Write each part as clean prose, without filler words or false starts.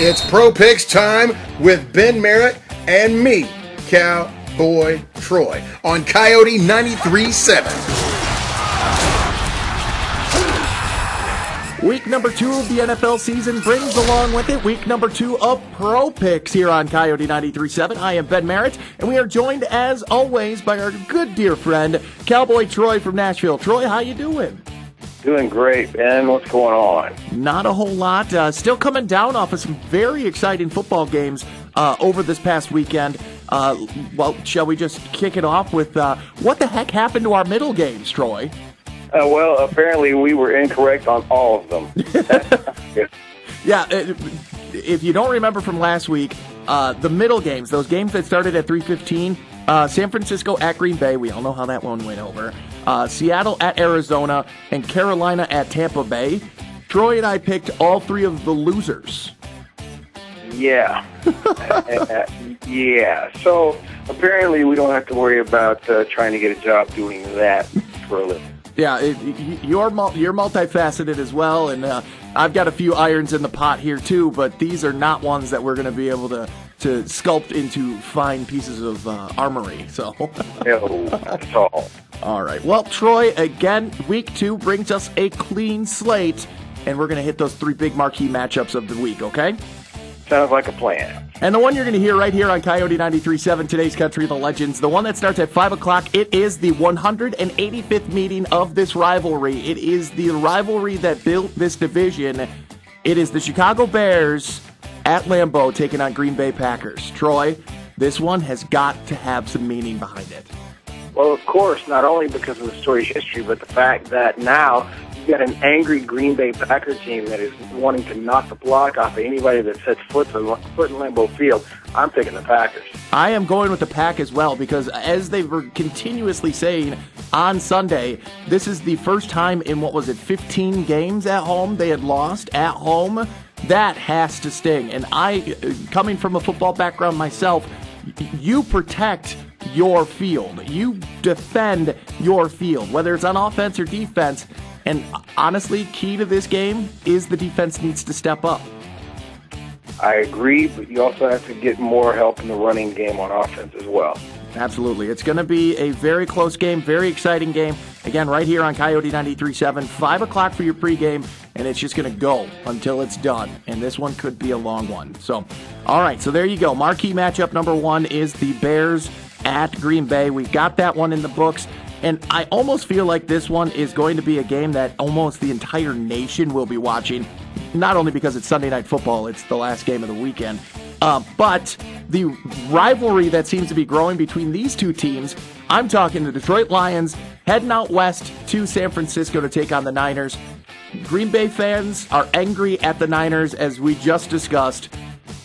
It's Pro Picks time with Ben Merritt and me, Cowboy Troy, on Coyote 93.7. Week number 2 of the NFL season brings along with it week number 2 of Pro Picks here on Coyote 93.7. I am Ben Merritt, and we are joined, as always, by our good dear friend, Cowboy Troy from Nashville. Troy, how you doing? Doing great, Ben. What's going on? Not a whole lot. Still coming down off of some very exciting football games over this past weekend. Well, shall we just kick it off with what the heck happened to our middle games, Troy? Well, apparently we were incorrect on all of them. Yeah, if you don't remember from last week, the middle games, those games that started at 3:15, San Francisco at Green Bay, we all know how that one went over. Seattle at Arizona, and Carolina at Tampa Bay. Troy and I picked all three of the losers. Yeah. Yeah. So apparently we don't have to worry about trying to get a job doing that for a living. Yeah, you're multifaceted as well, and I've got a few irons in the pot here too, but these are not ones that we're going to be able to sculpt into fine pieces of armory. So, No, not at all. All right. Well, Troy, again, week 2 brings us a clean slate, and we're going to hit those 3 big marquee matchups of the week, okay? Sounds like a plan. And the one you're going to hear right here on Coyote 93.7, Today's Country of the Legends, the one that starts at 5 o'clock, it is the 185th meeting of this rivalry. It is the rivalry that built this division. It is the Chicago Bears at Lambeau taking on Green Bay Packers. Troy, this one has got to have some meaning behind it. Well, of course, not only because of the story's history, but the fact that now you've got an angry Green Bay Packer team that is wanting to knock the block off of anybody that sets foot in Lambeau Field. I'm picking the Packers. I am going with the Pack as well because, as they were continuously saying on Sunday, this is the first time in, 15 games at home they had lost at home. That has to sting. And I, coming from a football background myself, you protect your field. You defend your field, whether it's on offense or defense. And honestly, key to this game is the defense needs to step up. I agree, but you also have to get more help in the running game on offense as well. Absolutely. It's going to be a very close game, very exciting game. Again, right here on Coyote 93.7, 5 o'clock for your pregame, and it's just going to go until it's done. And this one could be a long one. So, all right, so there you go. Marquee matchup number 1 is the Bears at Green Bay. We've got that one in the books. And I almost feel like this one is going to be a game that almost the entire nation will be watching, not only because it's Sunday Night Football, it's the last game of the weekend, but the rivalry that seems to be growing between these two teams. I'm talking the Detroit Lions heading out west to San Francisco to take on the Niners. Green Bay fans are angry at the Niners, as we just discussed,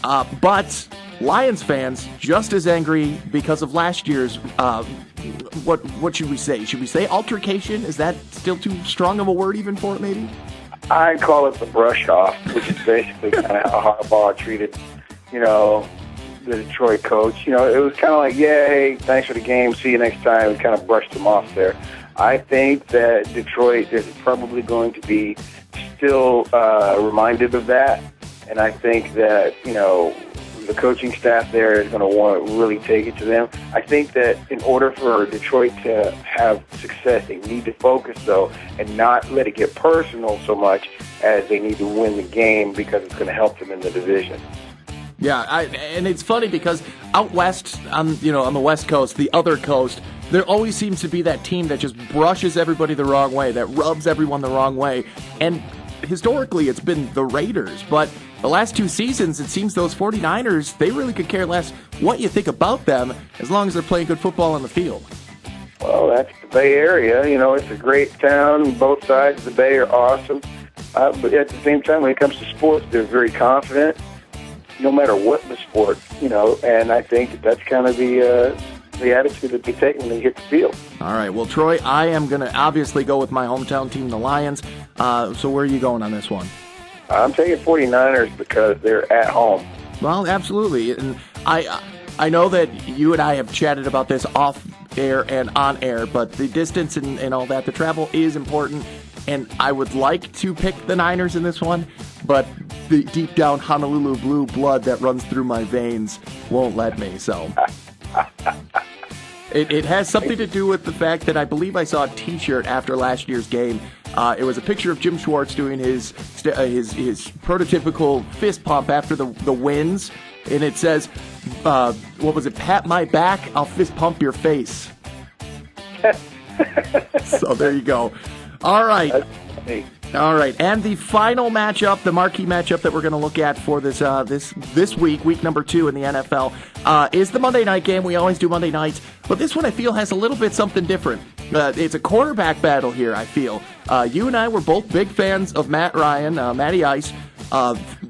but Lions fans just as angry because of last year's what should we say? Should we say altercation? Is that still too strong of a word even for it, maybe? I call it the brush off, which is basically kind of how Harbaugh treated, the Detroit coach. It was kind of like, yeah, hey, thanks for the game, see you next time. We kind of brushed him off there. I think that Detroit is probably going to be still reminded of that, and I think that, the coaching staff there is going to want to really take it to them. I think that in order for Detroit to have success, they need to focus, though, and not let it get personal so much as they need to win the game because it's going to help them in the division. Yeah, and it's funny because out west, on the West Coast, the other coast, there always seems to be that team that just brushes everybody the wrong way, that rubs everyone the wrong way, and historically it's been the Raiders, but the last 2 seasons, it seems those 49ers, they really could care less what you think about them as long as they're playing good football on the field. Well, that's the Bay Area. It's a great town. Both sides of the Bay are awesome. But at the same time, when it comes to sports, they're very confident, no matter what the sport, and I think that's kind of the attitude that they take when they hit the field. All right. Well, Troy, I am going to obviously go with my hometown team, the Lions. So where are you going on this one? I'm taking 49ers because they're at home. Well, absolutely. And I know that you and I have chatted about this off air and on air, but the distance and all that, the travel is important. And I would like to pick the Niners in this one, but the deep down Honolulu blue blood that runs through my veins won't let me. So it has something to do with the fact that I believe I saw a T-shirt after last year's game. It was a picture of Jim Schwartz doing his prototypical fist pump after the wins, and it says, what was it? Pat my back, I'll fist pump your face. So there you go. All right. All right, and the final matchup, the marquee matchup that we're going to look at for this week number 2 in the NFL, is the Monday night game. We always do Monday nights, but this one I feel has a little bit something different. It's a quarterback battle here, I feel. You and I were both big fans of Matt Ryan. Matty Ice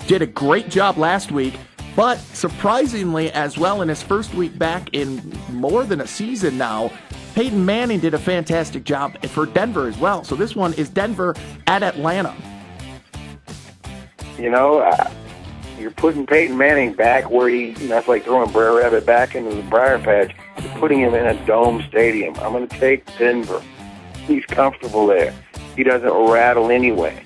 did a great job last week, but surprisingly as well in his first week back in more than a season now, Peyton Manning did a fantastic job for Denver as well. So this one is Denver at Atlanta. You know, you're putting Peyton Manning back where that's like throwing Brer Rabbit back into the briar patch. You're putting him in a dome stadium. I'm going to take Denver. He's comfortable there. He doesn't rattle anyway.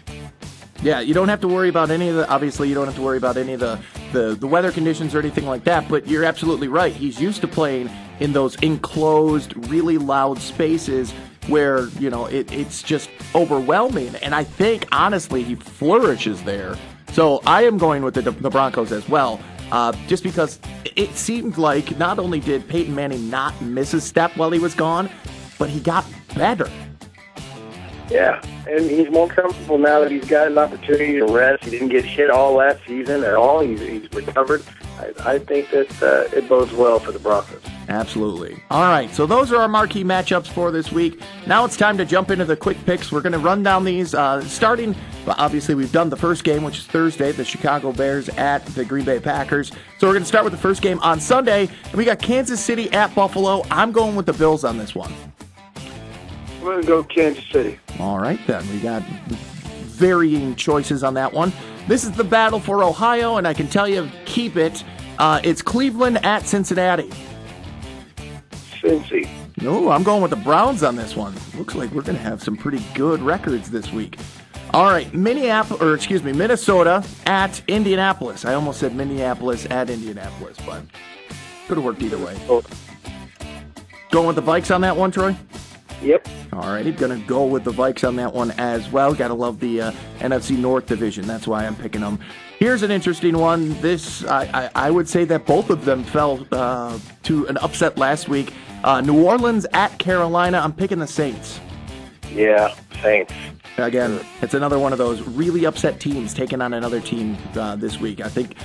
Yeah, you don't have to worry about any of the, obviously you don't have to worry about any of the weather conditions or anything like that, but you're absolutely right. He's used to playing in those enclosed, really loud spaces where, it's just overwhelming. And I think, honestly, he flourishes there. So I am going with the Broncos as well, just because it seemed like not only did Peyton Manning not miss a step while he was gone, but he got better. Yeah, and he's more comfortable now that he's got an opportunity to rest. He didn't get hit all last season at all. He's recovered. I think that it bodes well for the Broncos. Absolutely. All right, so those are our marquee matchups for this week. Now it's time to jump into the quick picks. We're going to run down these, starting, well, obviously we've done the first game, which is Thursday, the Chicago Bears at the Green Bay Packers. So we're going to start with the first game on Sunday, and we got Kansas City at Buffalo. I'm going with the Bills on this one. I'm going to go Kansas City. All right, then. We got varying choices on that one. This is the battle for Ohio, and I can tell you, keep it. It's Cleveland at Cincinnati. Cincy. No, I'm going with the Browns on this one. Looks like we're going to have some pretty good records this week. All right, Minnesota at Indianapolis. I almost said Minneapolis at Indianapolis, but could have worked either way. Going with the Vikes on that one, Troy? Yep. All righty, going to go with the Vikes on that one as well. Got to love the NFC North division. That's why I'm picking them. Here's an interesting one. This, I would say that both of them fell to an upset last week. New Orleans at Carolina. I'm picking the Saints. Yeah, Saints. Again, it's another one of those really upset teams taking on another team this week. I think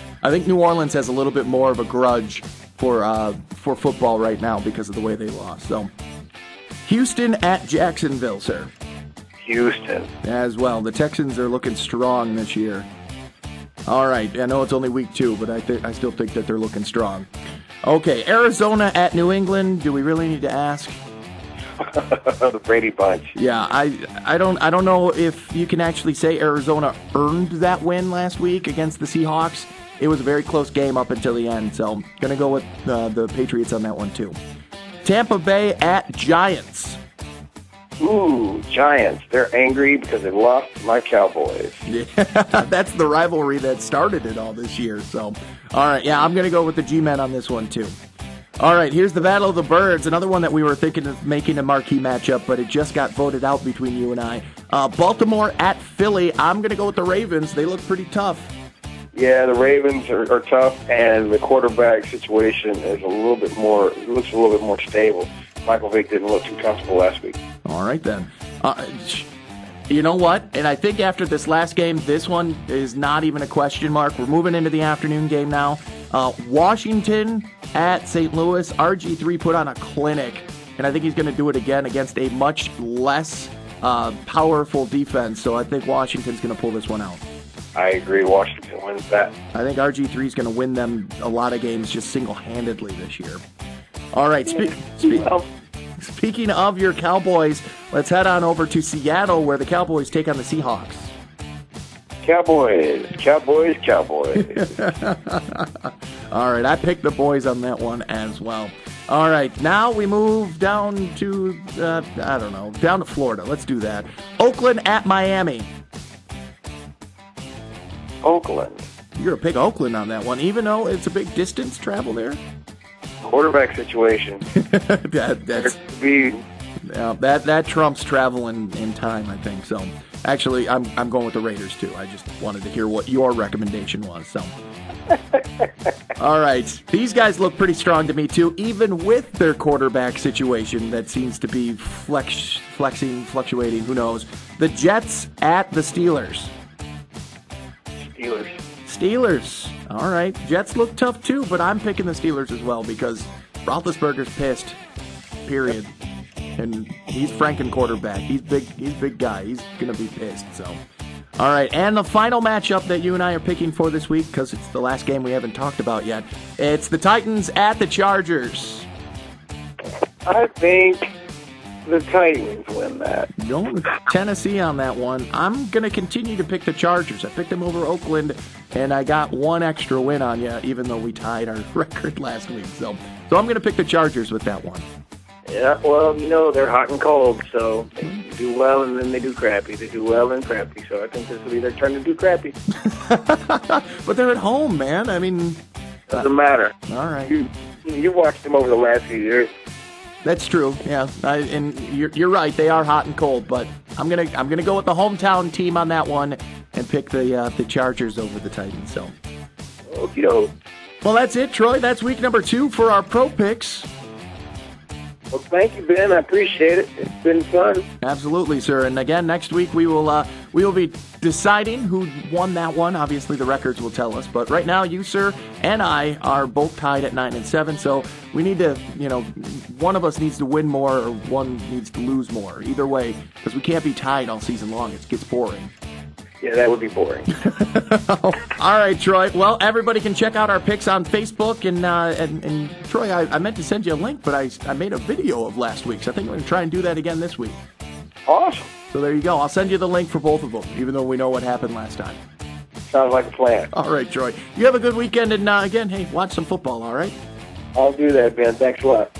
New Orleans has a little bit more of a grudge for football right now because of the way they lost. So, Houston at Jacksonville, sir. Houston. As well. The Texans are looking strong this year. All right. I know it's only week 2, but I still think that they're looking strong. Okay. Arizona at New England. Do we really need to ask? The Brady Bunch. Yeah. I don't know if you can actually say Arizona earned that win last week against the Seahawks. It was a very close game up until the end. So, going to go with the Patriots on that one, too. Tampa Bay at Giants. Ooh, Giants. They're angry because they lost my Cowboys. Yeah, that's the rivalry that started it all this year. So, all right, yeah, I'm going to go with the G-Men on this one, too. All right, here's the Battle of the Birds, another one that we were thinking of making a marquee matchup, but it just got voted out between you and I. Baltimore at Philly. I'm going to go with the Ravens. They look pretty tough. Yeah, the Ravens are tough, and the quarterback situation is looks a little bit more stable. Michael Vick didn't look too comfortable last week. All right, then. You know what? And I think after this last game, this one is not even a question mark. We're moving into the afternoon game now. Washington at St. Louis. RG3 put on a clinic, and I think he's going to do it again against a much less powerful defense. So I think Washington's going to pull this one out. I agree. Washington wins that. I think RG3 is going to win them a lot of games just single-handedly this year. All right. Speaking of your Cowboys, let's head on over to Seattle where the Cowboys take on the Seahawks. Cowboys. All right. I picked the boys on that one as well. All right. Now we move down to, down to Florida. Let's do that. Oakland at Miami. Oakland. You're going to pick Oakland on that one, even though it's a big distance travel there? Quarterback situation. That trumps travel in time, I think. So, actually, I'm going with the Raiders, too. I just wanted to hear what your recommendation was. So, all right. These guys look pretty strong to me, too, even with their quarterback situation that seems to be fluctuating. Who knows? The Jets at the Steelers. Steelers. All right. Jets look tough, too, but I'm picking the Steelers as well because Roethlisberger's pissed, period. And he's Franken quarterback. He's big guy. He's going to be pissed. So, all right. And the final matchup that you and I are picking for this week, because it's the last game we haven't talked about yet, it's the Titans at the Chargers. I think the Titans win that. Going with Tennessee on that one. I'm going to continue to pick the Chargers. I picked them over Oakland, and I got one extra win on you, even though we tied our record last week. So I'm going to pick the Chargers with that one. Yeah, well, they're hot and cold, so they do well and then they do crappy. They do well and crappy, so I think this will be their turn to do crappy. But they're at home, man. I mean... Doesn't matter. All right. You watched them over the last few years. That's true, yeah. And you're right, they are hot and cold, but I'm gonna go with the hometown team on that one and pick the Chargers over the Titans. So, okey-doke. Well, that's it, Troy. That's week number 2 for our pro picks. Well, thank you, Ben. I appreciate it. It's been fun. Absolutely, sir. And again, next week we will be deciding who won that one. Obviously, the records will tell us. But right now, you, sir, and I are both tied at 9-7. So we need to, one of us needs to win more or one needs to lose more. Either way, because we can't be tied all season long. It gets boring. Yeah, that would be boring. All right, Troy. Well, everybody can check out our picks on Facebook. And Troy, I meant to send you a link, but I made a video of last week. So I think I'm going to try and do that again this week. Awesome. So there you go. I'll send you the link for both of them, even though we know what happened last time. Sounds like a plan. All right, Troy. You have a good weekend. And again, hey, watch some football, all right? I'll do that, Ben. Thanks a lot.